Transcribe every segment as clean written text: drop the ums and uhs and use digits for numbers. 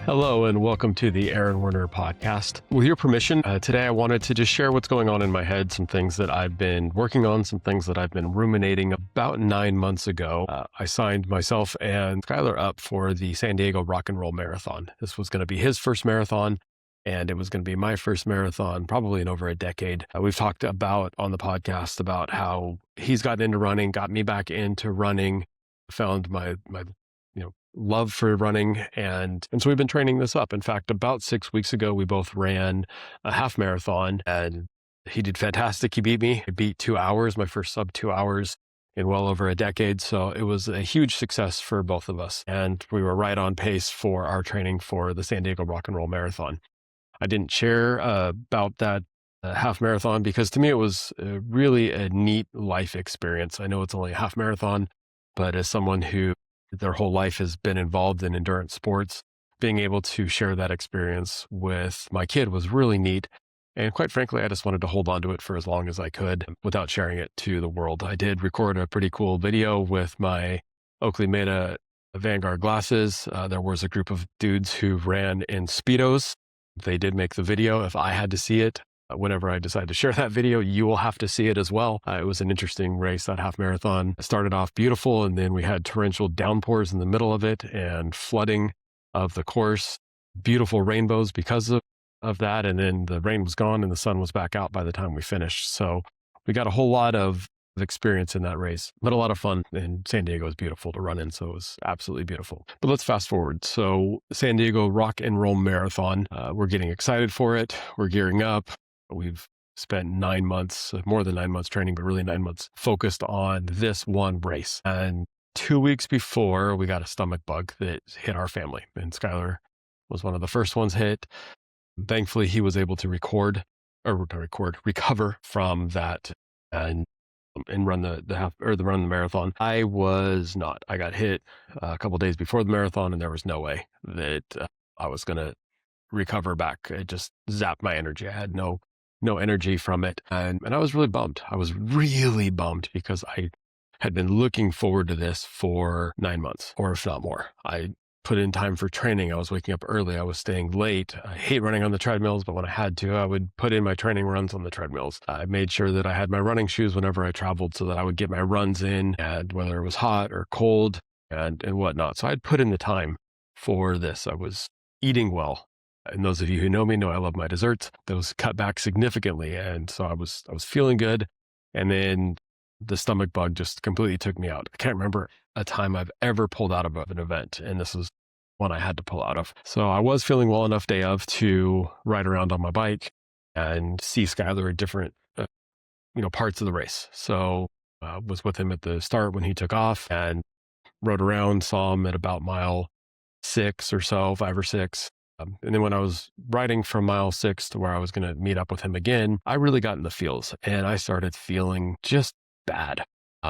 Hello and welcome to the Aaron Werner podcast. With your permission, today I wanted to just share what's going on in my head, some things that I've been working on, some things that I've been ruminating. About 9 months ago, I signed myself and Skyler up for the San Diego Rock and Roll Marathon. This was going to be his first marathon, and it was going to be my first marathon probably in over a decade. We've talked about on the podcast about how he's gotten into running, got me back into running, found my love for running. And so we've been training this up. In fact, about 6 weeks ago, we both ran a half marathon and he did fantastic. He beat me. He beat 2 hours, my first sub 2 hours in well over a decade. So it was a huge success for both of us. And we were right on pace for our training for the San Diego Rock and Roll Marathon. I didn't share about that half marathon because to me, it was really a neat life experience. I know it's only a half marathon, but as someone who their whole life has been involved in endurance sports, being able to share that experience with my kid was really neat. And quite frankly, I just wanted to hold on to it for as long as I could without sharing it to the world. I did record a pretty cool video with my Oakley Meta Vanguard glasses. There was a group of dudes who ran in Speedos. They did make the video. If I had to see it, whenever I decide to share that video, you will have to see it as well. It was an interesting race, that half marathon. It started off beautiful, and then we had torrential downpours in the middle of it and flooding of the course, beautiful rainbows because of that. And then the rain was gone and the sun was back out by the time we finished. So we got a whole lot of experience in that race, but a lot of fun. And San Diego is beautiful to run in, so it was absolutely beautiful. But let's fast forward. So San Diego Rock and Roll Marathon, we're getting excited for it. We're gearing up. We've spent 9 months, more than 9 months training, but really 9 months focused on this one race. And 2 weeks before, we got a stomach bug that hit our family, and Skyler was one of the first ones hit. Thankfully, he was able to recover from that and run the marathon. I was not. I got hit a couple of days before the marathon, and there was no way that I was going to recover back. It just zapped my energy. I had no energy from it. And I was really bummed. I was really bummed because I had been looking forward to this for 9 months, or if not more. I put in time for training. I was waking up early. I was staying late. I hate running on the treadmills, but when I had to, I would put in my training runs on the treadmills. I made sure that I had my running shoes whenever I traveled so that I would get my runs in, and whether it was hot or cold and whatnot. So I'd put in the time for this. I was eating well. And those of you who know me know I love my desserts. Those cut back significantly. And so I was feeling good. And then the stomach bug just completely took me out. I can't remember a time I've ever pulled out of an event. And this was one I had to pull out of. So I was feeling well enough day of to ride around on my bike and see Skyler at different, parts of the race. So I was with him at the start when he took off and rode around, saw him at about mile 6 or so, 5 or 6. And then when I was riding from mile 6 to where I was going to meet up with him again, I really got in the feels and I started feeling just bad.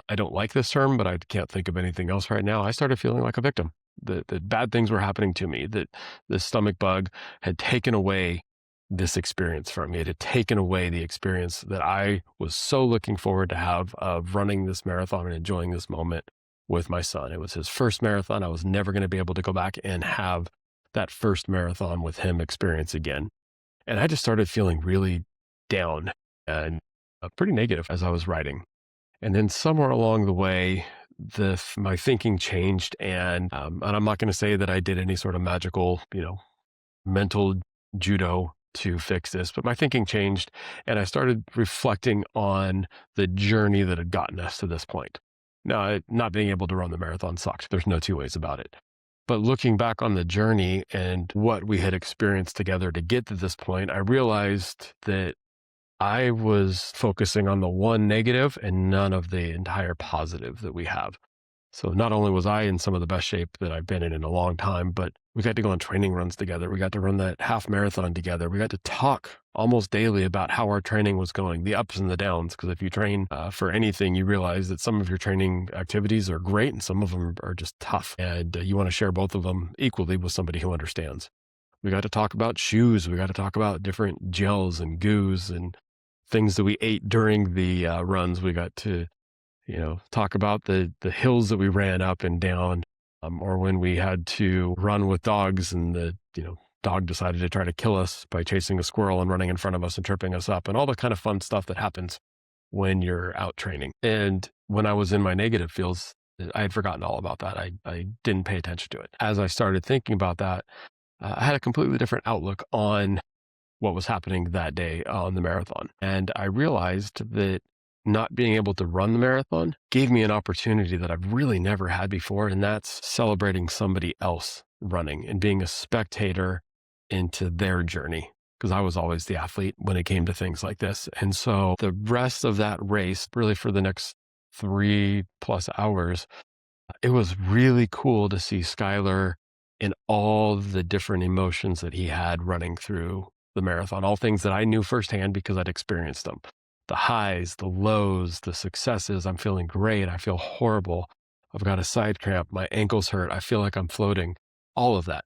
I don't like this term, but I can't think of anything else right now. I started feeling like a victim, that bad things were happening to me, that the stomach bug had taken away this experience from me. It had taken away the experience that I was so looking forward to have of running this marathon and enjoying this moment with my son. It was his first marathon. I was never going to be able to go back and have that first marathon with him experience again. And I just started feeling really down and pretty negative as I was riding. And then somewhere along the way, my thinking changed. And I'm not going to say that I did any sort of magical, mental judo to fix this, but my thinking changed. And I started reflecting on the journey that had gotten us to this point. Now, not being able to run the marathon sucked. There's no two ways about it. But looking back on the journey and what we had experienced together to get to this point, I realized that I was focusing on the one negative and none of the entire positive that we have. So not only was I in some of the best shape that I've been in a long time, but we got to go on training runs together. We got to run that half marathon together. We got to talk almost daily about how our training was going, the ups and the downs. Because if you train for anything, you realize that some of your training activities are great and some of them are just tough. And you want to share both of them equally with somebody who understands. We got to talk about shoes. We got to talk about different gels and goos and things that we ate during the runs. We got to talk about the hills that we ran up and down. or when we had to run with dogs and the dog decided to try to kill us by chasing a squirrel and running in front of us and tripping us up, and all the kind of fun stuff that happens when you're out training. And when I was in my negative feels, I had forgotten all about that. I didn't pay attention to it. As I started thinking about that, I had a completely different outlook on what was happening that day on the marathon. And I realized that not being able to run the marathon gave me an opportunity that I've really never had before. And that's celebrating somebody else running and being a spectator into their journey. Because I was always the athlete when it came to things like this. And so the rest of that race, really for the next 3+ hours, it was really cool to see Skyler in all the different emotions that he had running through the marathon, all things that I knew firsthand because I'd experienced them. The highs, the lows, the successes. I'm feeling great. I feel horrible. I've got a side cramp. My ankles hurt. I feel like I'm floating. All of that.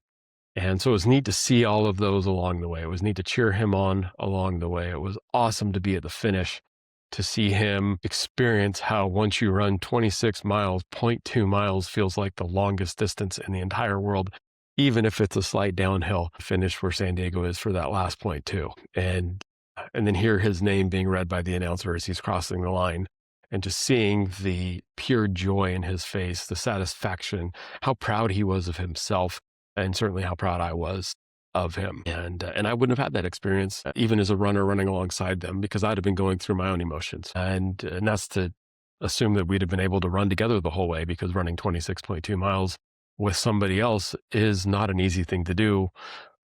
And so it was neat to see all of those along the way. It was neat to cheer him on along the way. It was awesome to be at the finish, to see him experience how once you run 26 miles, 0.2 miles feels like the longest distance in the entire world, even if it's a slight downhill finish where San Diego is for that last 0.2. And then hear his name being read by the announcer as he's crossing the line, and just seeing the pure joy in his face, the satisfaction, how proud he was of himself, and certainly how proud I was of him. And I wouldn't have had that experience even as a runner running alongside them, because I'd have been going through my own emotions. And that's to assume that we'd have been able to run together the whole way, because running 26.2 miles with somebody else is not an easy thing to do,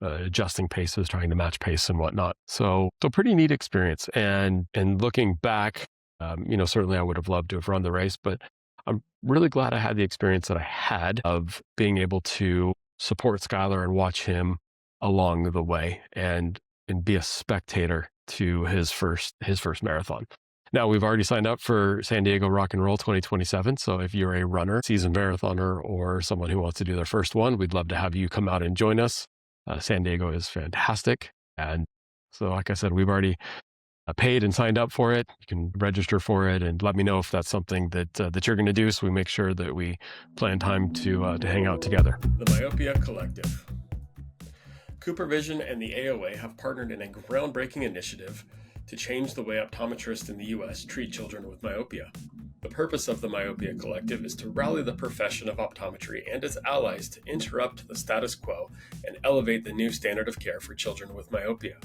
adjusting paces, trying to match pace and whatnot. So pretty neat experience. And looking back, certainly I would have loved to have run the race, but I'm really glad I had the experience that I had of being able to support Skyler and watch him along the way and be a spectator to his first marathon. Now, we've already signed up for San Diego Rock and Roll 2027. So if you're a runner, seasoned marathoner, or someone who wants to do their first one, we'd love to have you come out and join us. San Diego is fantastic. And so, like I said, we've already paid and signed up for it. You can register for it and let me know if that's something that you're going to do, so we make sure that we plan time to hang out together. The Myopia Collective. Cooper Vision and the AOA have partnered in a groundbreaking initiative to change the way optometrists in the U.S. treat children with myopia. The purpose of the Myopia Collective is to rally the profession of optometry and its allies to interrupt the status quo and elevate the new standard of care for children with myopia.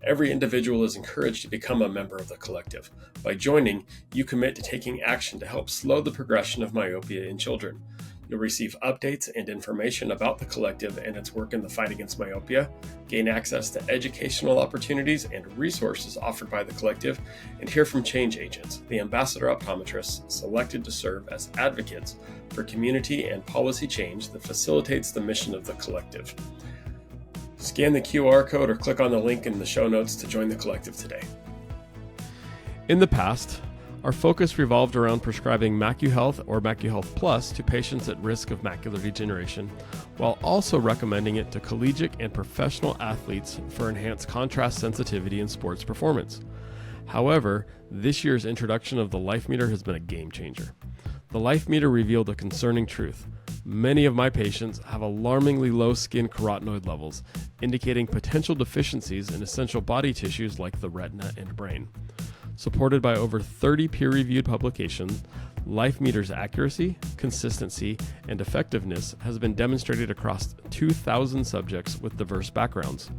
Every individual is encouraged to become a member of the collective. By joining, you commit to taking action to help slow the progression of myopia in children. You'll receive updates and information about the collective and its work in the fight against myopia, gain access to educational opportunities and resources offered by the collective, and hear from change agents, the ambassador optometrists selected to serve as advocates for community and policy change that facilitates the mission of the collective. Scan the QR code or click on the link in the show notes to join the collective today. In the past, our focus revolved around prescribing MacuHealth or MacuHealth Plus to patients at risk of macular degeneration, while also recommending it to collegiate and professional athletes for enhanced contrast sensitivity in sports performance. However, this year's introduction of the Life Meter has been a game changer. The Life Meter revealed a concerning truth. Many of my patients have alarmingly low skin carotenoid levels, indicating potential deficiencies in essential body tissues like the retina and brain. Supported by over 30 peer-reviewed publications, Life Meter's accuracy, consistency, and effectiveness has been demonstrated across 2,000 subjects with diverse backgrounds.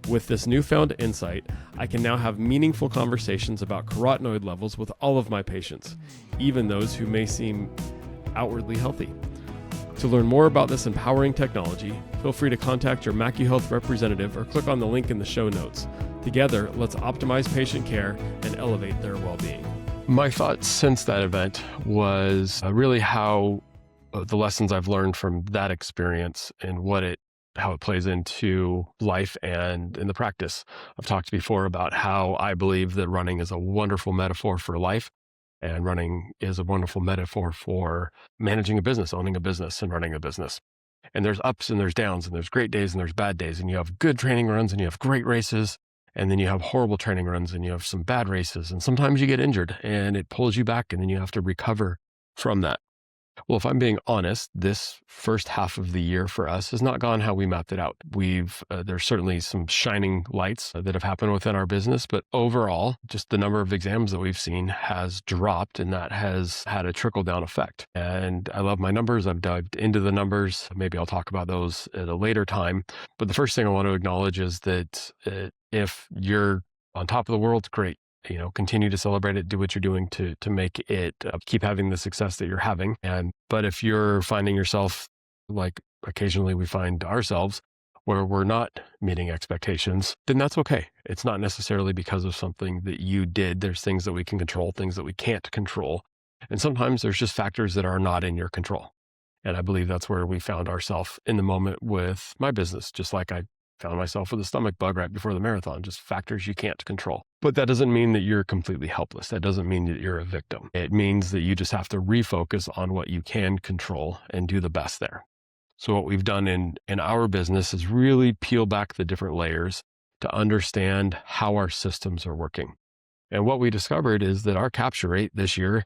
With this newfound insight, I can now have meaningful conversations about carotenoid levels with all of my patients, even those who may seem outwardly healthy. To learn more about this empowering technology, feel free to contact your MacuHealth representative or click on the link in the show notes. Together, let's optimize patient care and elevate their well-being. My thoughts since that event was really how the lessons I've learned from that experience and how it plays into life and in the practice. I've talked before about how I believe that running is a wonderful metaphor for life, and running is a wonderful metaphor for managing a business, owning a business, and running a business. And there's ups and there's downs, and there's great days and there's bad days, and you have good training runs and you have great races, and then you have horrible training runs and you have some bad races, and sometimes you get injured and it pulls you back, and then you have to recover from that. Well, if I'm being honest, this first half of the year for us has not gone how we mapped it out. There's certainly some shining lights that have happened within our business, but overall, just the number of exams that we've seen has dropped, and that has had a trickle down effect. And I love my numbers. I've dived into the numbers. Maybe I'll talk about those at a later time. But the first thing I want to acknowledge is that if you're on top of the world, great. Continue to celebrate it, do what you're doing to make it keep having the success that you're having. But if you're finding yourself, like occasionally we find ourselves, where we're not meeting expectations, then that's okay. It's not necessarily because of something that you did. There's things that we can control, things that we can't control. And sometimes there's just factors that are not in your control. And I believe that's where we found ourselves in the moment with my business, just like I found myself with a stomach bug right before the marathon, just factors you can't control. But that doesn't mean that you're completely helpless. That doesn't mean that you're a victim. It means that you just have to refocus on what you can control and do the best there. So what we've done in our business is really peel back the different layers to understand how our systems are working. And what we discovered is that our capture rate this year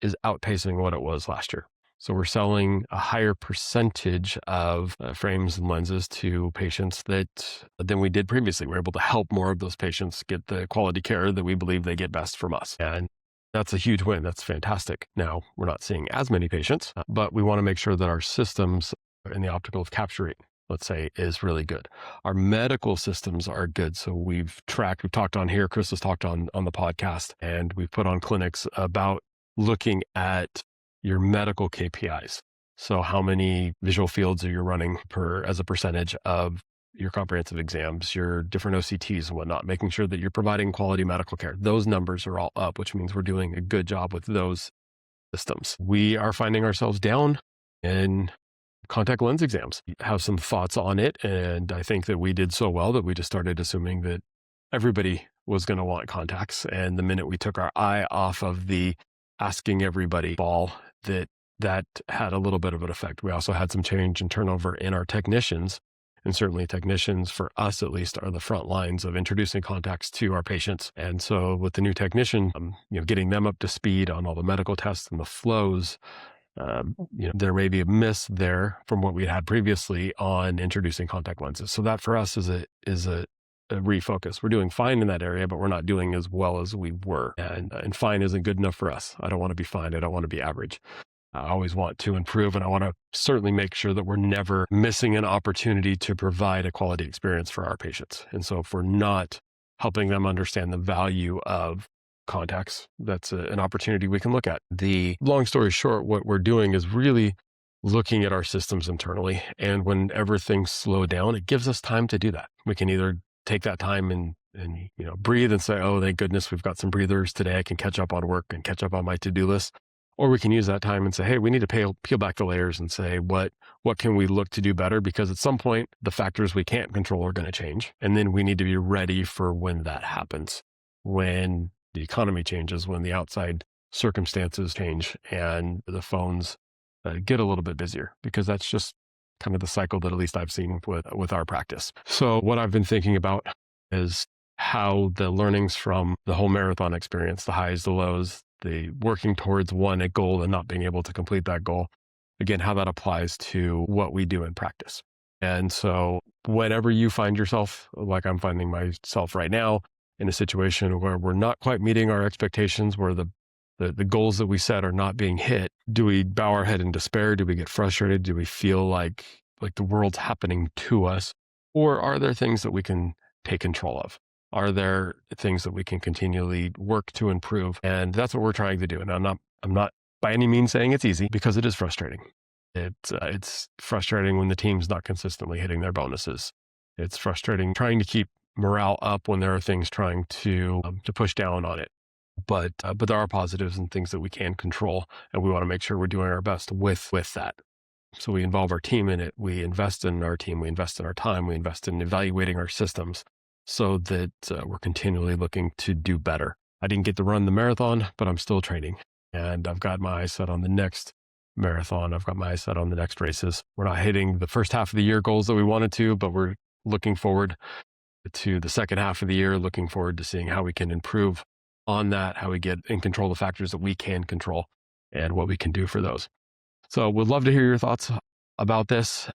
is outpacing what it was last year. So we're selling a higher percentage of frames and lenses to patients than we did previously. We're able to help more of those patients get the quality care that we believe they get best from us. And that's a huge win. That's fantastic. Now, we're not seeing as many patients, but we want to make sure that our systems in the optical capture rate, let's say, is really good. Our medical systems are good. So we've talked on here, Chris has talked on the podcast, and we've put on clinics about looking at your medical KPIs. So how many visual fields are you running as a percentage of your comprehensive exams, your different OCTs and whatnot, making sure that you're providing quality medical care. Those numbers are all up, which means we're doing a good job with those systems. We are finding ourselves down in contact lens exams. We have some thoughts on it, and I think that we did so well that we just started assuming that everybody was going to want contacts. And the minute we took our eye off of the asking everybody ball, that had a little bit of an effect. We also had some change and turnover in our technicians. And certainly technicians, for us at least, are the front lines of introducing contacts to our patients. And so with the new technician, getting them up to speed on all the medical tests and the flows, there may be a miss there from what we had previously on introducing contact lenses. So that for us is a refocus. We're doing fine in that area, but we're not doing as well as we were. And fine isn't good enough for us. I don't want to be fine. I don't want to be average. I always want to improve, and I want to certainly make sure that we're never missing an opportunity to provide a quality experience for our patients. And so if we're not helping them understand the value of contacts, that's an opportunity we can look at. The long story short, what we're doing is really looking at our systems internally. And whenever things slow down, it gives us time to do that. We can either take that time and breathe and say, oh, thank goodness we've got some breathers today. I can catch up on work and catch up on my to-do list. Or we can use that time and say, hey, we need to peel back the layers and say, what can we look to do better? Because at some point, the factors we can't control are going to change. And then we need to be ready for when that happens, when the economy changes, when the outside circumstances change and the phones get a little bit busier, because that's just kind of the cycle that at least I've seen with our practice. So what I've been thinking about is how the learnings from the whole marathon experience, the highs, the lows, the working towards a goal and not being able to complete that goal, again, how that applies to what we do in practice. And so whenever you find yourself, like I'm finding myself right now, in a situation where we're not quite meeting our expectations, where the goals that we set are not being hit, do we bow our head in despair? Do we get frustrated? Do we feel like the world's happening to us? Or are there things that we can take control of? Are there things that we can continually work to improve? And that's what we're trying to do. And I'm not by any means saying it's easy, because it is frustrating. It's frustrating when the team's not consistently hitting their bonuses. It's frustrating trying to keep morale up when there are things trying to push down on it. But there are positives and things that we can control, and we want to make sure we're doing our best with that. So we involve our team in it. We invest in our team. We invest in our time. We invest in evaluating our systems, so that we're continually looking to do better. I didn't get to run the marathon, but I'm still training. And I've got my eyes set on the next marathon. I've got my eyes set on the next races. We're not hitting the first half of the year goals that we wanted to, but we're looking forward to the second half of the year, looking forward to seeing how we can improve on that, how we get in control of the factors that we can control and what we can do for those. So would love to hear your thoughts about this.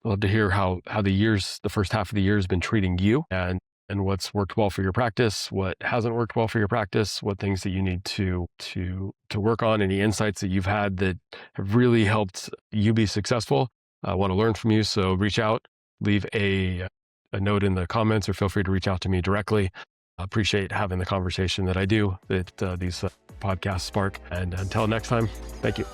Love to hear how the first half of the year has been treating you, and what's worked well for your practice, what hasn't worked well for your practice, what things that you need to work on, any insights that you've had that have really helped you be successful. I want to learn from you. So reach out, leave a note in the comments, or feel free to reach out to me directly. I appreciate having the conversation that I do, that these podcasts spark. And until next time, thank you.